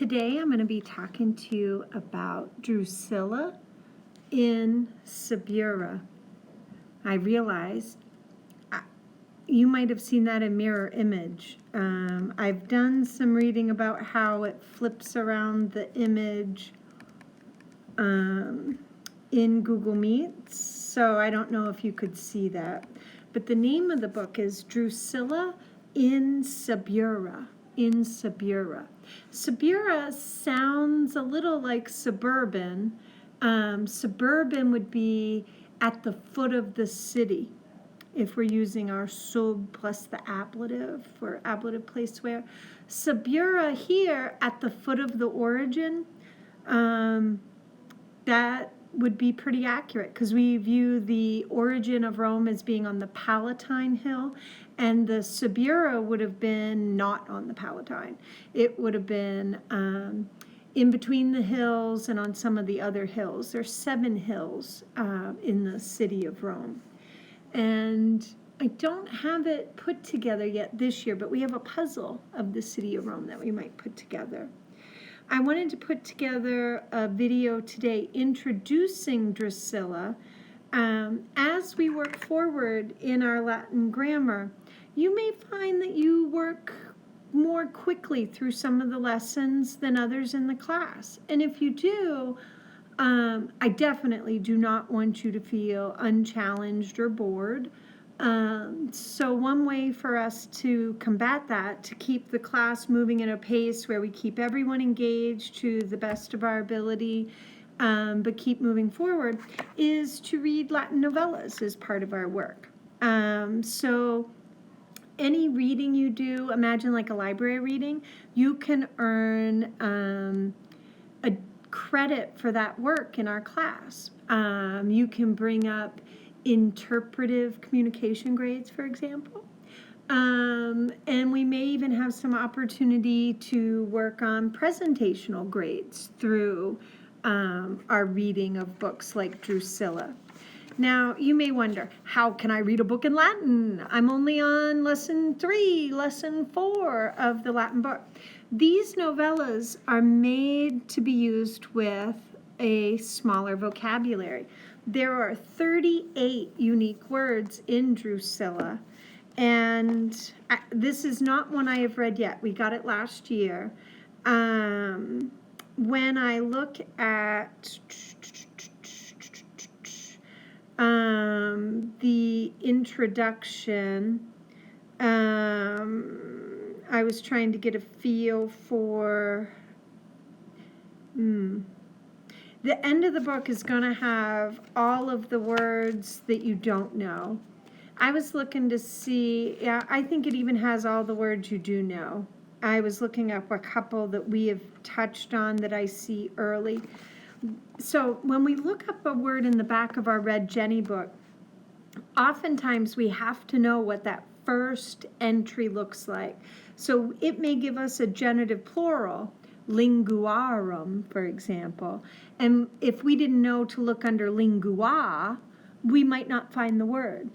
Today I'm going to be talking to you about Drusilla in Subura. I realized you might have seen that in mirror image. I've done some reading about how it flips around the image in Google Meets, so I don't know if you could see that. But the name of the book is Drusilla in Subura. In Subura. Subura sounds a little like suburban. Suburban would be at the foot of the city. If we're using our sub plus the ablative for ablative place where. Subura here at the foot of the origin, that would be pretty accurate because we view the origin of Rome as being on the Palatine Hill, and the Subura would have been not on the Palatine. It would have been in between the hills and on some of the other hills. There's 7 hills in the city of Rome. And I don't have it put together yet this year, but we have a puzzle of the city of Rome that we might put together. I wanted to put together a video today introducing Drusilla. As we work forward in our Latin grammar, you may find that you work more quickly through some of the lessons than others in the class. And if you do, I definitely do not want you to feel unchallenged or bored. So one way for us to combat that, to keep the class moving at a pace where we keep everyone engaged to the best of our ability, but keep moving forward, is to read Latin novellas as part of our work. So any reading you do, imagine like a library reading, you can earn a credit for that work in our class. You can bring up interpretive communication grades, for example. And we may even have some opportunity to work on presentational grades through our reading of books like Drusilla. Now, you may wonder, how can I read a book in Latin? I'm only on lesson 3, lesson 4 of the Latin book. These novellas are made to be used with a smaller vocabulary. There are 38 unique words in Drusilla, and this is not one I have read yet. We got it last year. When I look at the introduction, I was trying to get a feel for the end of the book is going to have all of the words that you don't know. I was looking to see, I think it even has all the words you do know. I was looking up a couple that we have touched on that I see early. So when we look up a word in the back of our Red Jenny book, oftentimes we have to know what that first entry looks like. So it may give us a genitive plural, linguarum, for example. And if we didn't know to look under lingua, we might not find the word.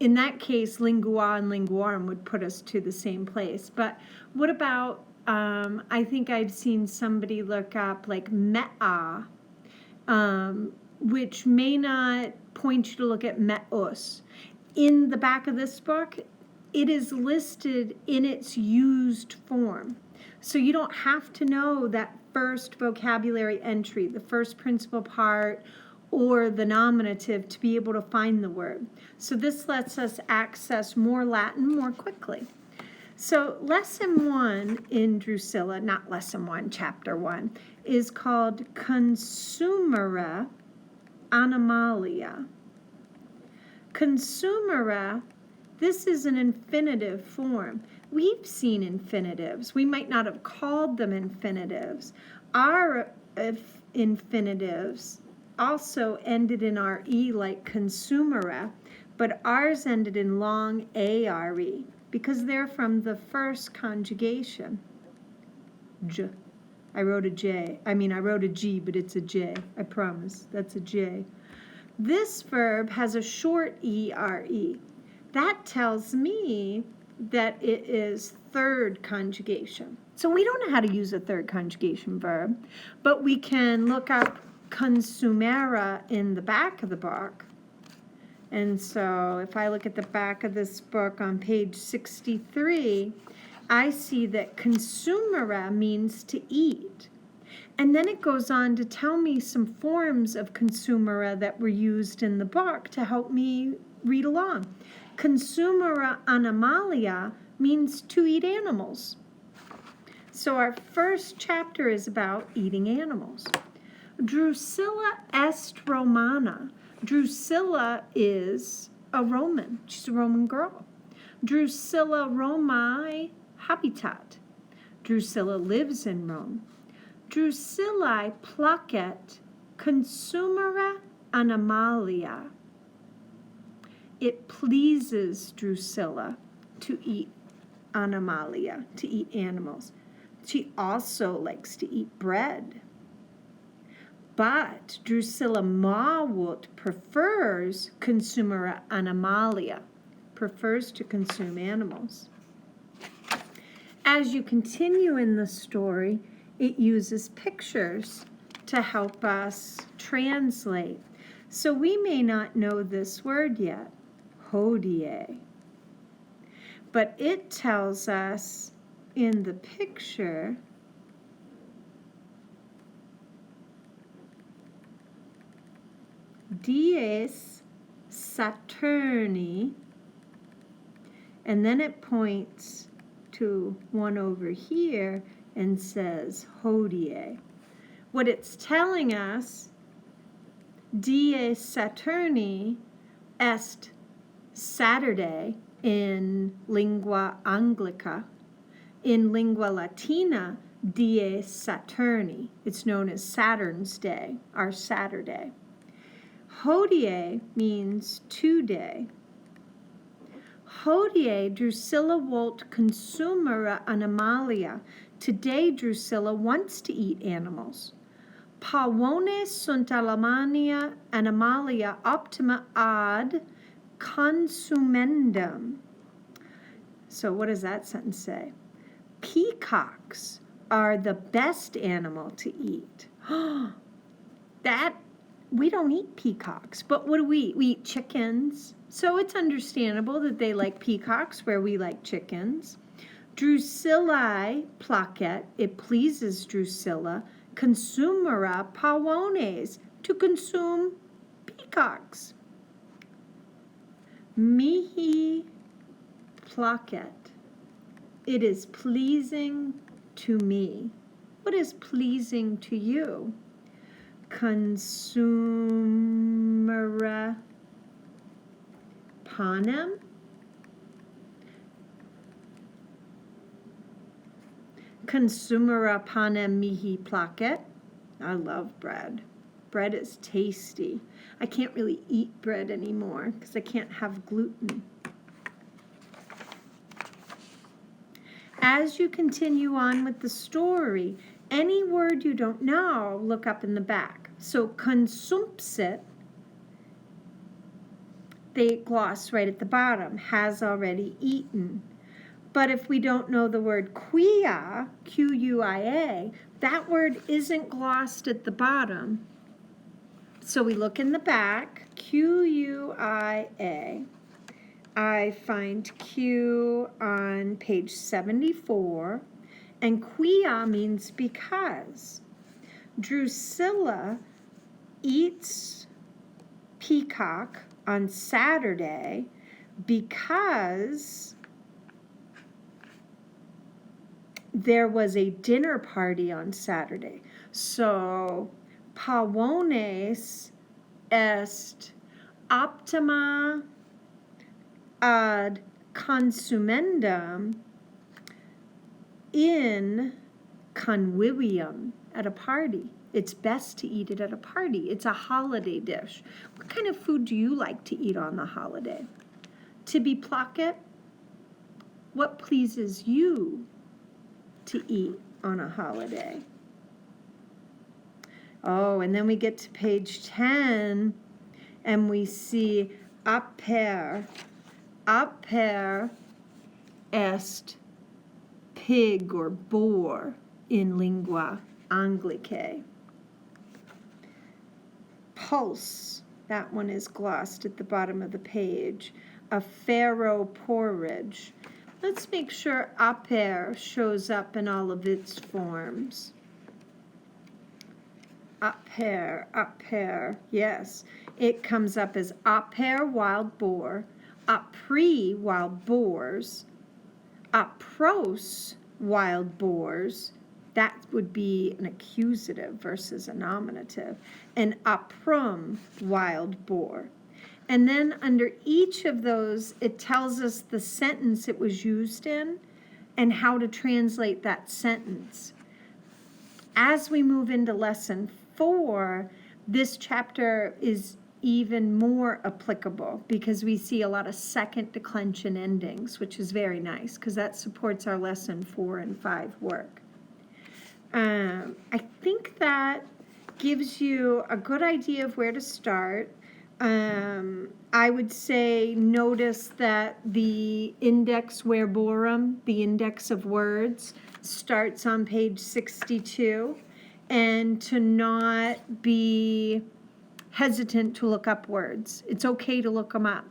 In that case, lingua and linguarum would put us to the same place. But what about, I think I've seen somebody look up like mea, which may not point you to look at meos. In the back of this book, it is listed in its used form. So you don't have to know that first vocabulary entry, the first principal part, or the nominative to be able to find the word. So this lets us access more Latin more quickly. So lesson 1 in Drusilla, not lesson 1, chapter 1, is called Consumera Animalia. Consumera, this is an infinitive form. We've seen infinitives. We might not have called them infinitives. Our infinitives also ended in R-E like consumera, but ours ended in long A-R-E because they're from the first conjugation. J. I wrote a J. I wrote a G, but it's a J. I promise. That's a J. This verb has a short E-R-E. That tells me that it is third conjugation. So we don't know how to use a third conjugation verb, but we can look up consumera in the back of the book. And so if I look at the back of this book on page 63, I see that consumera means to eat. And then it goes on to tell me some forms of consumera that were used in the book to help me read along. Consumera animalia means to eat animals. So our first chapter is about eating animals. Drusilla est Romana. Drusilla is a Roman. She's a Roman girl. Drusilla Romae habitat. Drusilla lives in Rome. Drusillae placet consumera animalia. It pleases Drusilla to eat animalia, to eat animals. She also likes to eat bread. But Drusilla Mawut prefers consumera animalia, prefers to consume animals. As you continue in the story, it uses pictures to help us translate. So we may not know this word yet, hodie, but it tells us in the picture dies Saturni, and then it points to one over here and says hodie. What it's telling us, dies Saturni est Saturday in lingua anglica. In lingua latina, dies Saturni. It's known as Saturn's Day, our Saturday. Hodie means today. Hodie Drusilla volt consumera animalia. Today Drusilla wants to eat animals. Pavones sunt animalia optima ad consumendum. So what does that sentence say? Peacocks are the best animal to eat. We don't eat peacocks, but what do we eat? We eat chickens. So it's understandable that they like peacocks where we like chickens. Drusillae placet, it pleases Drusilla. Consumera pavones, to consume peacocks. Mihi placet, it is pleasing to me. What is pleasing to you? Consumera panem. Consumera panem mihi placet. I love bread. Bread is tasty. I can't really eat bread anymore because I can't have gluten. As you continue on with the story, any word you don't know, look up in the back. So consumpsit, they gloss right at the bottom, has already eaten. But if we don't know the word quia, Q-U-I-A, that word isn't glossed at the bottom. So we look in the back, Q-U-I-A. I find Q on page 74, and quia means because. Drusilla eats peacock on Saturday because there was a dinner party on Saturday. So, pavones est optima ad consumendum in convivium, at a party. It's best to eat it at a party. It's a holiday dish. What kind of food do you like to eat on the holiday? Tibi placet, what pleases you to eat on a holiday? Oh, and then we get to page 10 and we see aper est pig or boar in lingua anglicae. Pulse, that one is glossed at the bottom of the page. A farrow porridge. Let's make sure aper shows up in all of its forms. Aper, yes. It comes up as aper, wild boar, apri, wild boars, apros, wild boars. That would be an accusative versus a nominative. And aprum, wild boar. And then under each of those, it tells us the sentence it was used in and how to translate that sentence. As we move into lesson 4, this chapter is even more applicable because we see a lot of second declension endings, which is very nice because that supports our lesson 4 and 5 work. I think that gives you a good idea of where to start. I would say notice that the index verborum, the index of words, starts on page 62, and to not be hesitant to look up words. It's okay to look them up.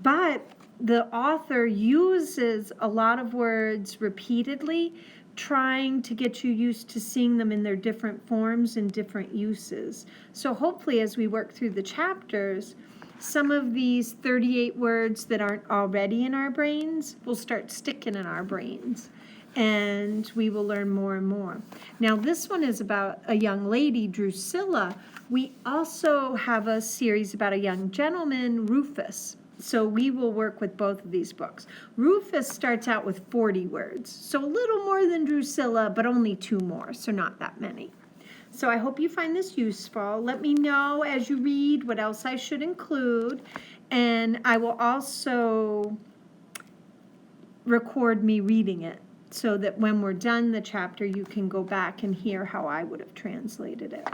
But the author uses a lot of words repeatedly, trying to get you used to seeing them in their different forms and different uses. So hopefully as we work through the chapters, some of these 38 words that aren't already in our brains will start sticking in our brains, and we will learn more and more. Now this one is about a young lady, Drusilla. We also have a series about a young gentleman, Rufus. So we will work with both of these books. Rufus starts out with 40 words, so a little more than Drusilla, but only 2 more, so not that many. So I hope you find this useful. Let me know as you read what else I should include, and I will also record me reading it so that when we're done the chapter, you can go back and hear how I would have translated it.